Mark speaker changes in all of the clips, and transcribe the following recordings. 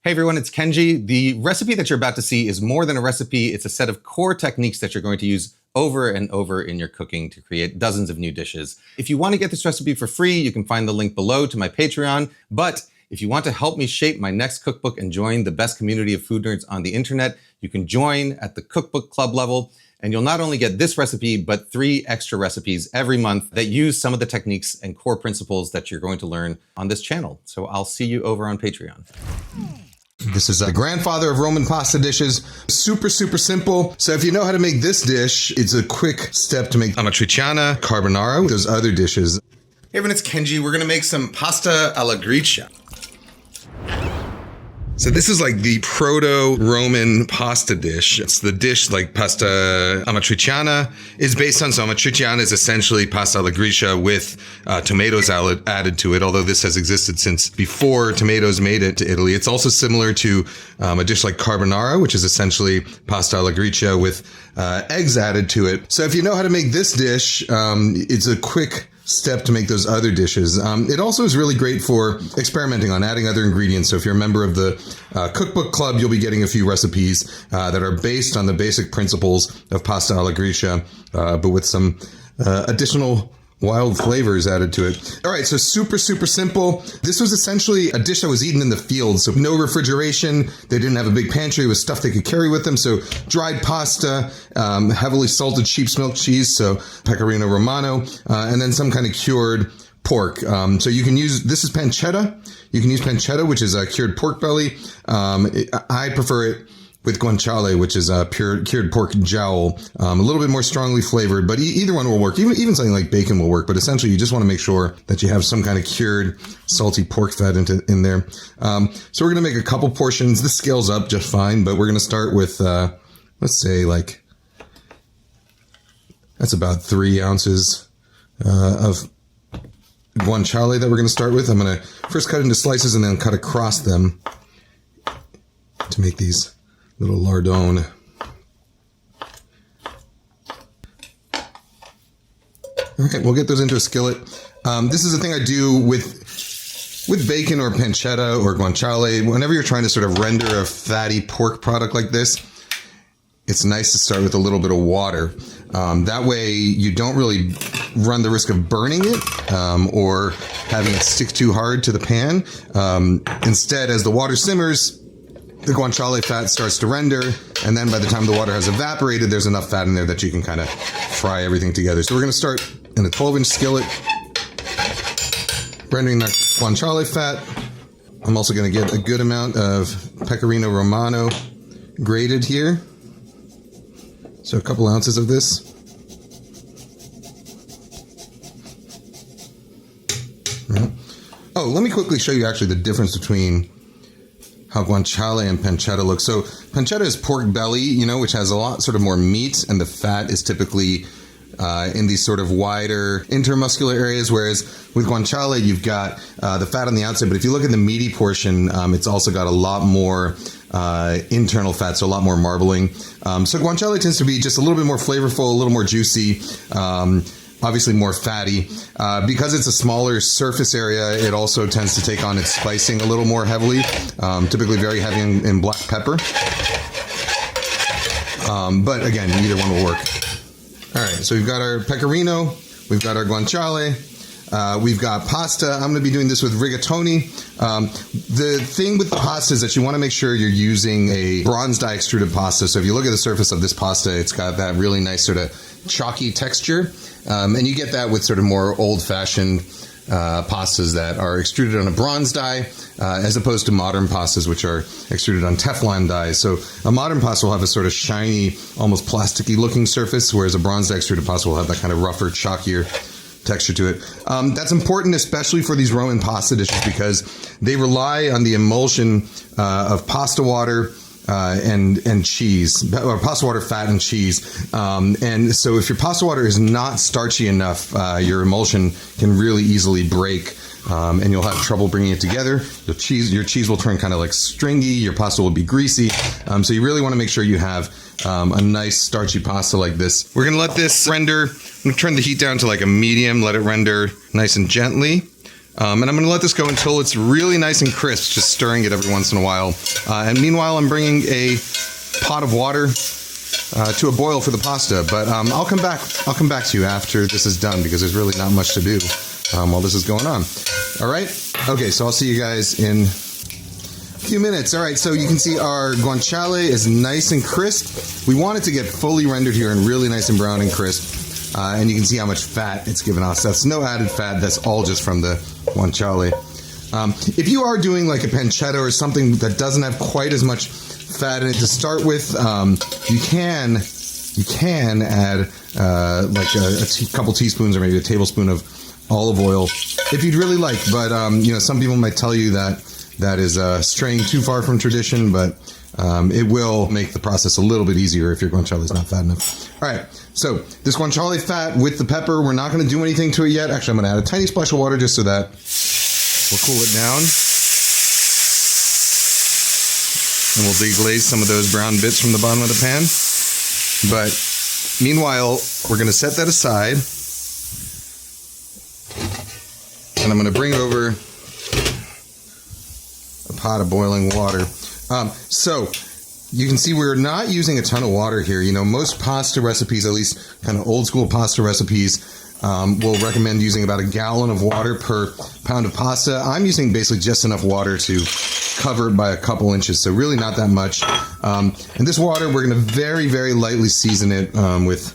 Speaker 1: Hey everyone, it's Kenji. The recipe that you're about to see is more than a recipe. It's a set of core techniques that you're going to use over and over in your cooking to create dozens of new dishes. If you want to get this recipe for free, you can find the link below to my Patreon. But if you want to help me shape my next cookbook and join the best community of food nerds on the internet, you can join at the Cookbook Club level. And you'll not only get this recipe, but 3 extra recipes every month that use some of the techniques and core principles that you're going to learn on this channel. So I'll see you over on Patreon.
Speaker 2: This is a grandfather of Roman pasta dishes. Super simple. So if you know how to make this dish, it's a quick step to make amatriciana, carbonara, those other dishes. Hey everyone, it's Kenji. We're gonna make some pasta alla Gricia. So this is like the proto-Roman pasta dish. It's the dish like pasta amatriciana is based on. So amatriciana is essentially pasta alla Gricia with tomatoes added to it, although this has existed since before tomatoes made it to Italy. It's also similar to a dish like carbonara, which is essentially pasta alla Gricia with eggs added to it. So if you know how to make this dish, it's a quick step to make those other dishes. It also is really great for experimenting on adding other ingredients. So if you're a member of the Cookbook Club, you'll be getting a few recipes that are based on the basic principles of pasta alla Gricia, but with some additional wild flavors added to it. All right, so super simple. This was essentially a dish that was eaten in the field. So no refrigeration. They didn't have a big pantry with stuff they could carry with them. So dried pasta, heavily salted sheep's milk cheese, so pecorino romano, and then some kind of cured pork. So you can use, this is pancetta. You can use pancetta, which is a cured pork belly. I prefer it with guanciale, which is a cured pork jowl, a little bit more strongly flavored, but either one will work. Even something like bacon will work, but essentially you just want to make sure that you have some kind of cured salty pork fat in there. So we're going to make a couple portions. This scales up just fine, but we're going to start with, let's say like, that's about 3 ounces of guanciale that we're going to start with. I'm going to first cut into slices and then cut across them to make these little lardone. All right, we'll get those into a skillet. This is the thing I do with bacon or pancetta or guanciale. Whenever you're trying to sort of render a fatty pork product like this, it's nice to start with a little bit of water. That way you don't really run the risk of burning it or having it stick too hard to the pan. Instead, as the water simmers, the guanciale fat starts to render, and then by the time the water has evaporated, there's enough fat in there that you can kind of fry everything together. So we're going to start in a 12-inch skillet, rendering that guanciale fat. I'm also going to get a good amount of pecorino romano grated here. So a couple ounces of this. Right. Oh, let me quickly show you actually the difference between how guanciale and pancetta look. So pancetta is pork belly, which has a lot sort of more meat, and the fat is typically in these sort of wider intermuscular areas, whereas with guanciale, you've got the fat on the outside, but if you look at the meaty portion, it's also got a lot more internal fat, so a lot more marbling. So guanciale tends to be just a little bit more flavorful, a little more juicy, obviously more fatty. Because it's a smaller surface area, it also tends to take on its spicing a little more heavily, typically very heavy in black pepper. But again, either one will work. All right, so we've got our pecorino, we've got our guanciale, we've got pasta. I'm going to be doing this with rigatoni. The thing with the pasta is that you want to make sure you're using a bronze die extruded pasta. So if you look at the surface of this pasta, it's got that really nice sort of chalky texture. And you get that with sort of more old-fashioned pastas that are extruded on a bronze die, as opposed to modern pastas, which are extruded on Teflon dies. So a modern pasta will have a sort of shiny, almost plasticky looking surface, whereas a bronze die extruded pasta will have that kind of rougher, chalkier texture to it. That's important, especially for these Roman pasta dishes, because they rely on the emulsion of pasta water and cheese, or pasta water, fat, and cheese. And so if your pasta water is not starchy enough, your emulsion can really easily break, and you'll have trouble bringing it together. Your cheese will turn kind of like stringy, your pasta will be greasy. So you really want to make sure you have a nice starchy pasta like this. We're going to let this render. I'm going to turn the heat down to like a medium, let it render nice and gently. And I'm gonna let this go until it's really nice and crisp, just stirring it every once in a while. And meanwhile, I'm bringing a pot of water to a boil for the pasta, but I'll come back to you after this is done because there's really not much to do while this is going on. All right. Okay. So I'll see you guys in a few minutes. All right. So you can see our guanciale is nice and crisp. We want it to get fully rendered here and really nice and brown and crisp. And you can see how much fat it's given us. That's no added fat. That's all just from the guanciale. If you are doing like a pancetta or something that doesn't have quite as much fat in it to start with, you can add like a couple teaspoons or maybe a tablespoon of olive oil if you'd really like. But you know, some people might tell you that is straying too far from tradition, but it will make the process a little bit easier if your guanciale is not fat enough. All right, so this guanciale fat with the pepper, we're not going to do anything to it yet. Actually, I'm going to add a tiny splash of water just so that we'll cool it down. And we'll deglaze some of those brown bits from the bottom of the pan. But meanwhile, we're going to set that aside. And I'm going to bring over a pot of boiling water. So you can see we're not using a ton of water here. You know, most pasta recipes, at least kind of old school pasta recipes, will recommend using about a gallon of water per pound of pasta. I'm using basically just enough water to cover it by a couple inches, so really not that much. And this water, we're going to very, very lightly season it with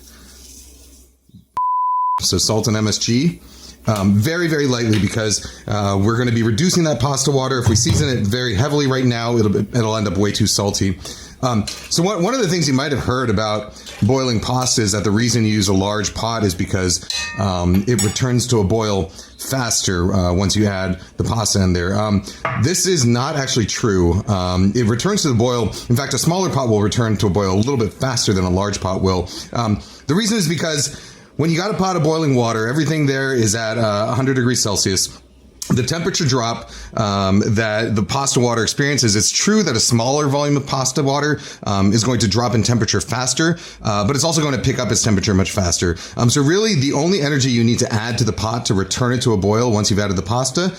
Speaker 2: salt and MSG. Very, very lightly because we're going to be reducing that pasta water. If we season it very heavily right now, it'll end up way too salty. So one of the things you might have heard about boiling pasta is that the reason you use a large pot is because it returns to a boil faster once you add the pasta in there. This is not actually true. It returns to the boil. In fact, a smaller pot will return to a boil a little bit faster than a large pot will. The reason is because when you got a pot of boiling water, everything there is at 100 degrees Celsius. The temperature drop that the pasta water experiences, it's true that a smaller volume of pasta water is going to drop in temperature faster, but it's also going to pick up its temperature much faster. So really, the only energy you need to add to the pot to return it to a boil once you've added the pasta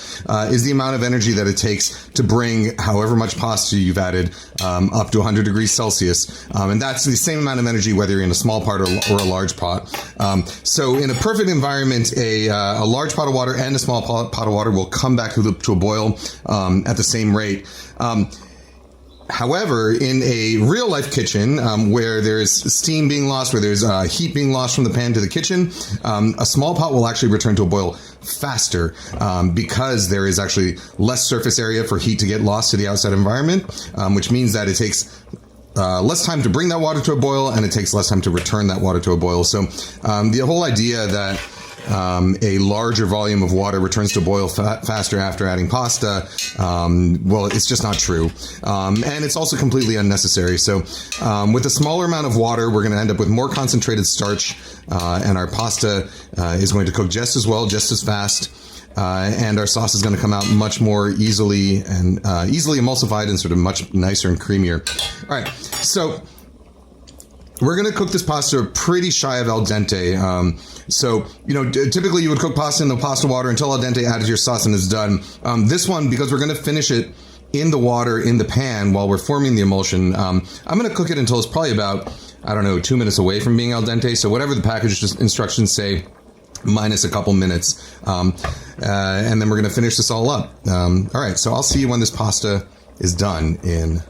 Speaker 2: is the amount of energy that it takes to bring however much pasta you've added up to 100 degrees Celsius. And that's the same amount of energy whether you're in a small pot or a large pot. So in a perfect environment, a large pot of water and a small pot of water will come back to a boil at the same rate. However, in a real life kitchen where there's steam being lost, where there's heat being lost from the pan to the kitchen, a small pot will actually return to a boil faster because there is actually less surface area for heat to get lost to the outside environment, which means that it takes less time to bring that water to a boil and it takes less time to return that water to a boil. So the whole idea that a larger volume of water returns to boil faster after adding pasta, well, it's just not true. And it's also completely unnecessary. So with a smaller amount of water, we're going to end up with more concentrated starch, and our pasta is going to cook just as well, just as fast. And our sauce is going to come out much more easily and easily emulsified and sort of much nicer and creamier. All right, so we're going to cook this pasta pretty shy of al dente. So, you know, typically you would cook pasta in the pasta water until al dente, added your sauce, and it's done. This one, because we're going to finish it in the water in the pan while we're forming the emulsion, I'm going to cook it until it's probably about, 2 minutes away from being al dente. So whatever the package instructions say, minus a couple minutes. And then we're going to finish this all up. All right, so I'll see you when this pasta is done in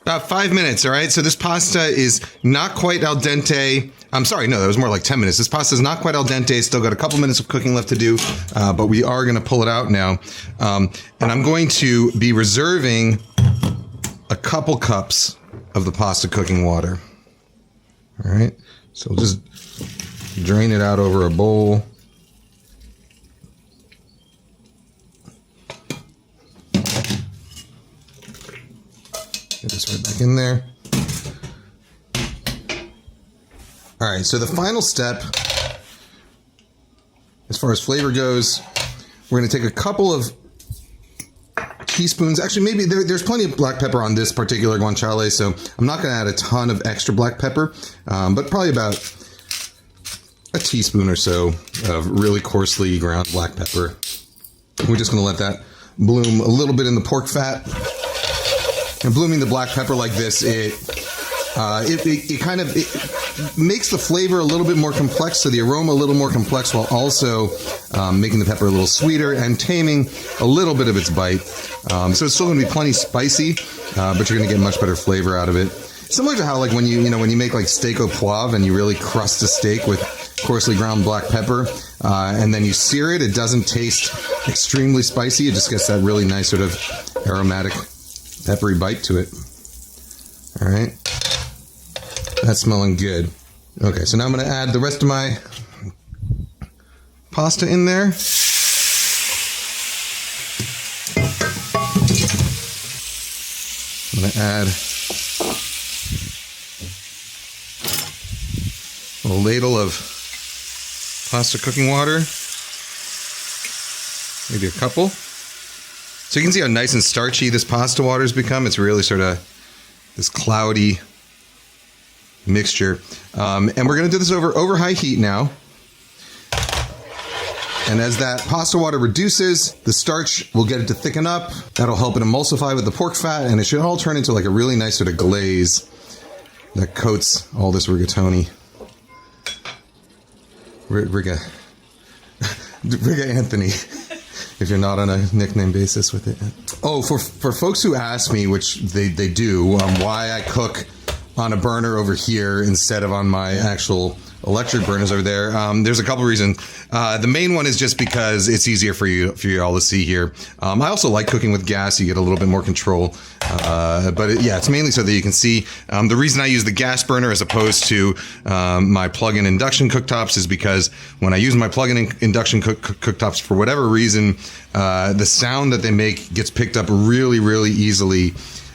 Speaker 2: about 5 minutes. All right, so this pasta is not quite al dente. I'm sorry, no, that was more like 10 minutes. This pasta is not quite al dente. Still got a couple minutes of cooking left to do, but we are going to pull it out now. And I'm going to be reserving a couple cups of the pasta cooking water. All right, so we'll just drain it out over a bowl. Get this right back in there. All right, so the final step, as far as flavor goes, we're going to take a couple of teaspoons. Actually, maybe there's plenty of black pepper on this particular guanciale, so I'm not going to add a ton of extra black pepper, but probably about a teaspoon or so of really coarsely ground black pepper. We're just going to let that bloom a little bit in the pork fat. And blooming the black pepper like this, it makes the flavor a little bit more complex, so the aroma a little more complex, while also making the pepper a little sweeter and taming a little bit of its bite. So it's still going to be plenty spicy, but you're going to get much better flavor out of it. Similar to how, like, when you make like steak au poivre and you really crust a steak with coarsely ground black pepper, and then you sear it, it doesn't taste extremely spicy. It just gets that really nice sort of aromatic, peppery bite to it. All right. That's smelling good. Okay, so now I'm going to add the rest of my pasta in there. I'm going to add a ladle of pasta cooking water. Maybe a couple. So you can see how nice and starchy this pasta water has become. It's really sort of this cloudy mixture. And we're going to do this over high heat now. And as that pasta water reduces, the starch will get it to thicken up. That'll help it emulsify with the pork fat, and it should all turn into like a really nice sort of glaze that coats all this rigatoni. Riga Anthony, if you're not on a nickname basis with it. Oh, for folks who ask me, which they do, why I cook on a burner over here instead of on my actual electric burners over there, there's a couple reasons. The main one is just because it's easier for you all to see here. I also like cooking with gas. You get a little bit more control. But it's mainly so that you can see. The reason I use the gas burner as opposed to my plug-in induction cooktops is because when I use my plug-in induction cooktops, for whatever reason, the sound that they make gets picked up really, really easily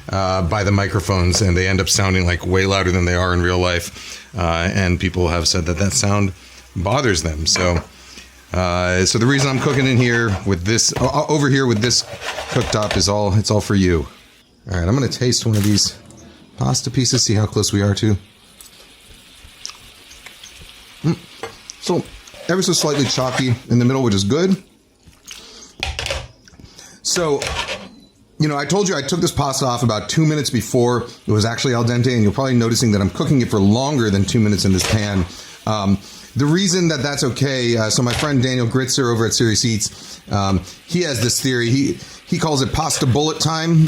Speaker 2: by the microphones, and they end up sounding like way louder than they are in real life. And people have said that sound bothers them. So the reason I'm cooking in here with this, over here with this cooktop, it's all for you. All right, I'm going to taste one of these pasta pieces, see how close we are to. So ever so slightly chalky in the middle, which is good. So, I told you I took this pasta off about 2 minutes before it was actually al dente, and you're probably noticing that I'm cooking it for longer than 2 minutes in this pan. The reason that that's okay, so my friend Daniel Gritzer over at Serious Eats, he has this theory. He calls it pasta bullet time.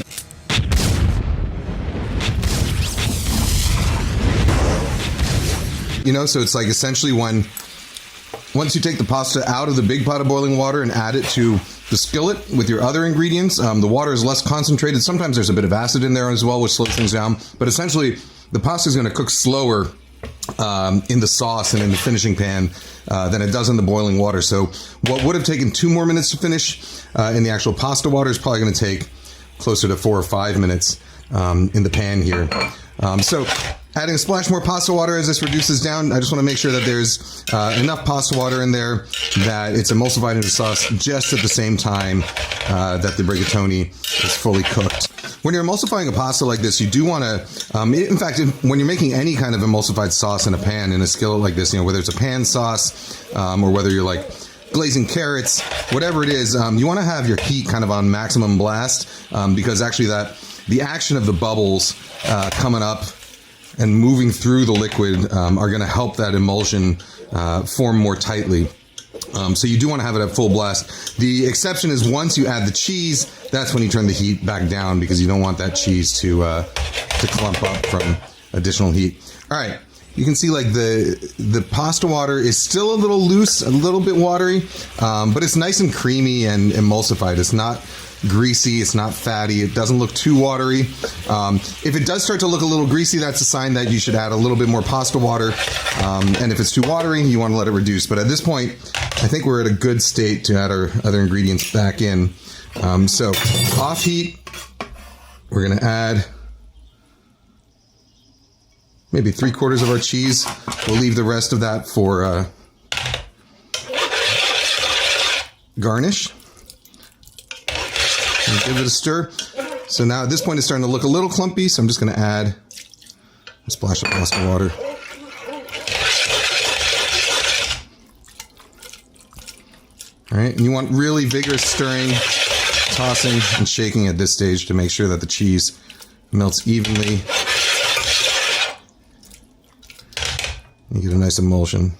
Speaker 2: So it's like essentially once you take the pasta out of the big pot of boiling water and add it to the skillet with your other ingredients, the water is less concentrated. Sometimes there's a bit of acid in there as well, which slows things down. But essentially, the pasta is going to cook slower in the sauce and in the finishing pan than it does in the boiling water. So what would have taken 2 more minutes to finish in the actual pasta water is probably going to take closer to 4 or 5 minutes in the pan here. So adding a splash more pasta water as this reduces down, I just want to make sure that there's enough pasta water in there that it's emulsified into the sauce just at the same time that the rigatoni is fully cooked. When you're emulsifying a pasta like this, you do want to, in fact, when you're making any kind of emulsified sauce in a pan, in a skillet like this, whether it's a pan sauce or whether you're like glazing carrots, whatever it is, you want to have your heat kind of on maximum blast because actually the action of the bubbles coming up and moving through the liquid are going to help that emulsion form more tightly. So you do want to have it at full blast. The exception is once you add the cheese, that's when you turn the heat back down because you don't want that cheese to clump up from additional heat. All right. You can see like the pasta water is still a little loose, a little bit watery, but it's nice and creamy and emulsified. It's not greasy, it's not fatty, it doesn't look too watery. If it does start to look a little greasy, that's a sign that you should add a little bit more pasta water. And if it's too watery, you want to let it reduce. But at this point, I think we're at a good state to add our other ingredients back in. So off heat, we're going to add maybe 3/4 of our cheese. We'll leave the rest of that for garnish. And give it a stir. So now at this point it's starting to look a little clumpy, so I'm just going to add a splash of pasta water. All right, and you want really vigorous stirring, tossing, and shaking at this stage to make sure that the cheese melts evenly. You get a nice emulsion.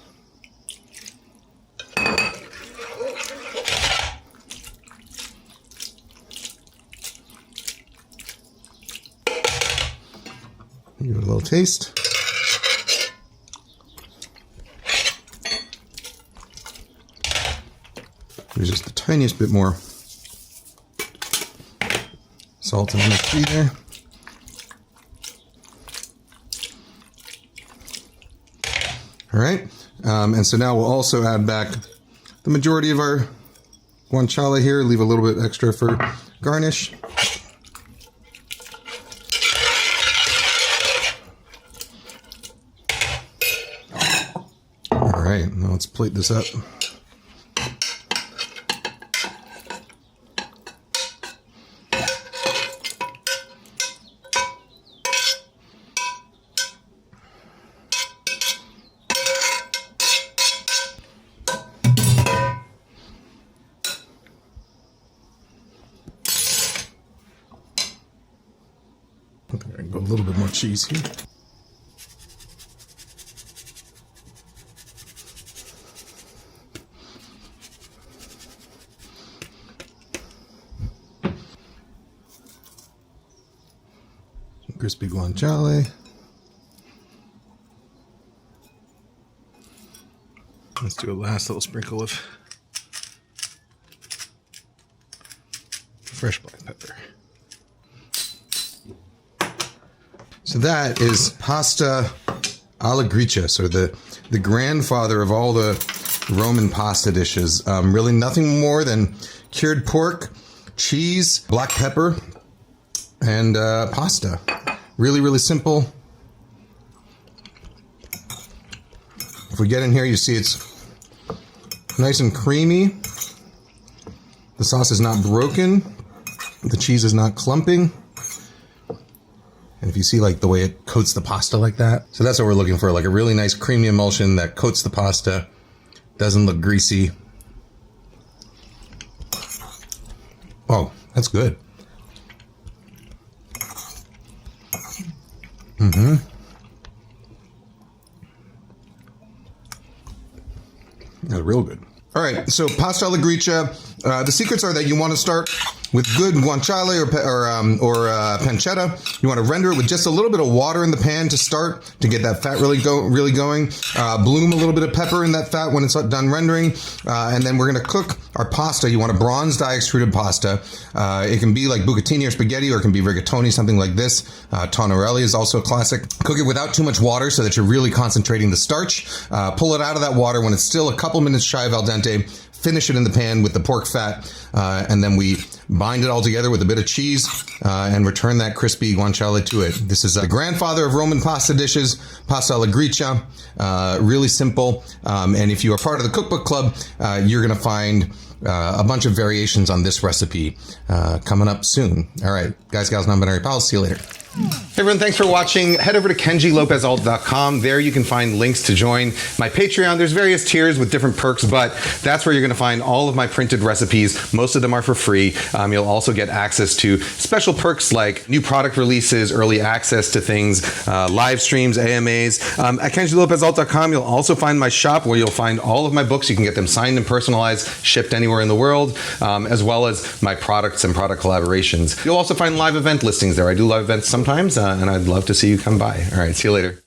Speaker 2: Give it a little taste. There's just the tiniest bit more salt and MSG there. All right, and so now we'll also add back the majority of our guanciale here, leave a little bit extra for garnish. All right, now let's plate this up. I think I can go a little bit more cheese here. Some crispy guanciale. Let's do a last little sprinkle of fresh black pepper. So that is pasta alla Gricia, so the grandfather of all the Roman pasta dishes. Really nothing more than cured pork, cheese, black pepper, and pasta. Really, really simple. If we get in here, you see it's nice and creamy. The sauce is not broken. The cheese is not clumping. And if you see like the way it coats the pasta like that. So that's what we're looking for, like a really nice creamy emulsion that coats the pasta, doesn't look greasy. Oh, that's good. Mm-hmm. That's real good. All right, so pasta alla Gricia. The secrets are that you want to start with good guanciale or pancetta. You want to render it with just a little bit of water in the pan to start, to get that fat really going. Bloom a little bit of pepper in that fat when it's done rendering. And then we're going to cook our pasta. You want a bronze die extruded pasta. It can be like bucatini or spaghetti, or it can be rigatoni, something like this. Tonarelli is also a classic. Cook it without too much water so that you're really concentrating the starch. Pull it out of that water when it's still a couple minutes shy of al dente. Finish it in the pan with the pork fat, and then we bind it all together with a bit of cheese and return that crispy guanciale to it. This is the grandfather of Roman pasta dishes, pasta alla Gricia. Really simple, and if you are part of the cookbook club, you're going to find a bunch of variations on this recipe coming up soon. All right, guys, gals, non-binary pals, see you later.
Speaker 1: Hey everyone, thanks for watching. Head over to KenjiLópez-Alt.com. There you can find links to join my Patreon. There's various tiers with different perks, but that's where you're going to find all of my printed recipes. Most of them are for free. You'll also get access to special perks like new product releases, early access to things, live streams, AMAs. At KenjiLópez-Alt.com, you'll also find my shop where you'll find all of my books. You can get them signed and personalized, shipped anywhere in the world, as well as my products and product collaborations. You'll also find live event listings there. I do live events sometimes, and I'd love to see you come by. All right, see you later.